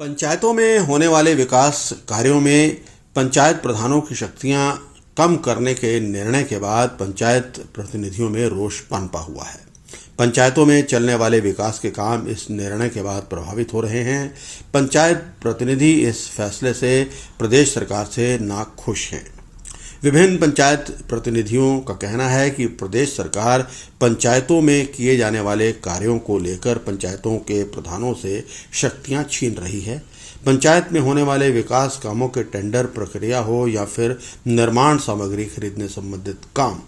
पंचायतों में होने वाले विकास कार्यों में पंचायत प्रधानों की शक्तियां कम करने के निर्णय के बाद पंचायत प्रतिनिधियों में रोष पनपा हुआ है। पंचायतों में चलने वाले विकास के काम इस निर्णय के बाद प्रभावित हो रहे हैं। पंचायत प्रतिनिधि इस फैसले से प्रदेश सरकार से नाखुश हैं। विभिन्न पंचायत प्रतिनिधियों का कहना है कि प्रदेश सरकार पंचायतों में किए जाने वाले कार्यों को लेकर पंचायतों के प्रधानों से शक्तियां छीन रही है। पंचायत में होने वाले विकास कामों के टेंडर प्रक्रिया हो या फिर निर्माण सामग्री खरीदने संबंधित काम,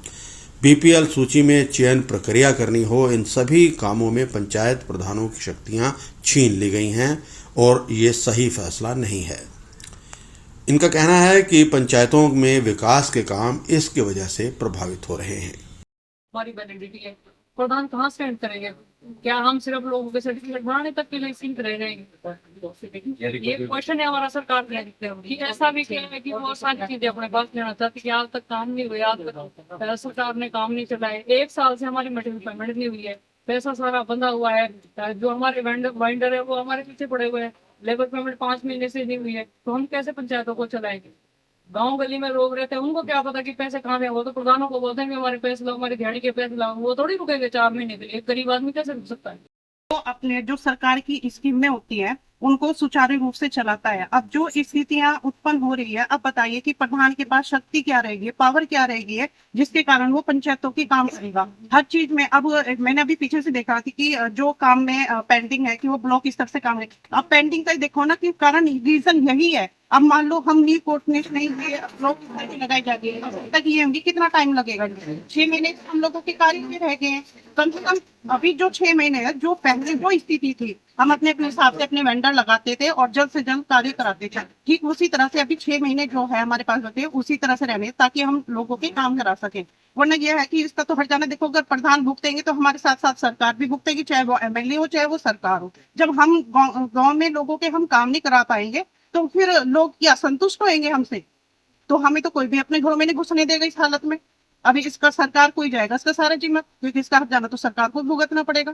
बीपीएल सूची में चयन प्रक्रिया करनी हो, इन सभी कामों में पंचायत प्रधानों की शक्तियां छीन ली गई हैं और ये सही फैसला नहीं है। इनका कहना है कि पंचायतों में विकास के काम इसकी वजह से प्रभावित हो रहे हैं। हमारी वैलिडिटी है, प्रधान कहाँ से एंड करेंगे? क्या हम सिर्फ लोगों के सर्टिफिकेट बनाने तक के लिए सीमित रह जाएंगे? ये क्वेश्चन है हमारा सरकार कि ऐसा भी क्या है कि वो सारी चीजें अपने पास लेना चाहती है कि आज तक काम नहीं हुआ, आज तक सरकार ने काम नहीं चलाए, 1 साल से हमारी मटेरियल पेमेंट नहीं हुई है, पैसा सारा बंधा हुआ है, जो हमारे वेंडर है वो हमारे पीछे पड़े हुए हैं, लेबर पेमेंट 5 महीने से नहीं हुई है, तो हम कैसे पंचायतों को चलाएंगे? गांव गली में लोग रहते हैं, उनको क्या पता कि पैसे कहाँ गए? वो तो प्रधानों को बोलते हैं कि हमारे पैसे लाओ, हमारी दिहाड़ी के पैसे लाओ। वो थोड़ी रुकेंगे 4 महीने के लिए। एक गरीब आदमी कैसे रुक सकता है? तो अपने जो सरकार की स्कीमें होती है उनको सुचारू रूप से चलाता है। अब जो स्थितियां उत्पन्न हो रही है, अब बताइए कि प्रधान के पास शक्ति क्या रहेगी, पावर क्या रहेगी है, जिसके कारण वो पंचायतों की काम करेगा हर चीज में। अब मैंने अभी पीछे से देखा कि जो काम में पेंडिंग है कि वो ब्लॉक स्तर से काम है। अब पेंडिंग का देखो ना कि कारण रीजन यही है। अब मान लो हम नील कोर्टनेस नहीं ब्लॉक स्तर की लगाई जाती है, तक ये होंगी, कितना टाइम लगेगा? 6 महीने हम लोगों के कार्य में रह गए हैं। कम से कम अभी जो 6 महीने है, जो पहले जो स्थिति थी, हम अपने अपने हिसाब से अपने वेंडर लगाते थे और जल्द से जल्द कार्य कराते थे, ठीक उसी तरह से अभी 6 महीने जो है हमारे पास बचे उसी तरह से रहने, ताकि हम लोगों के काम करा सके। वरना यह है कि इसका तो हट जाना। देखो, अगर प्रधान भुगतेंगे तो हमारे साथ साथ सरकार भी भुगतेगी, चाहे वो एमएलए हो चाहे वो सरकार हो। जब हम गाँव में लोगों के हम काम नहीं करा पाएंगे तो फिर लोग क्या संतुष्ट होंगे हमसे? तो हमें तो कोई भी अपने घरों में नहीं घुसने देगा इस हालत में। अभी इसका सरकार को ही जाएगा इसका सारा जिम्मा, क्योंकि इसका हट जाना तो सरकार को भुगतना पड़ेगा।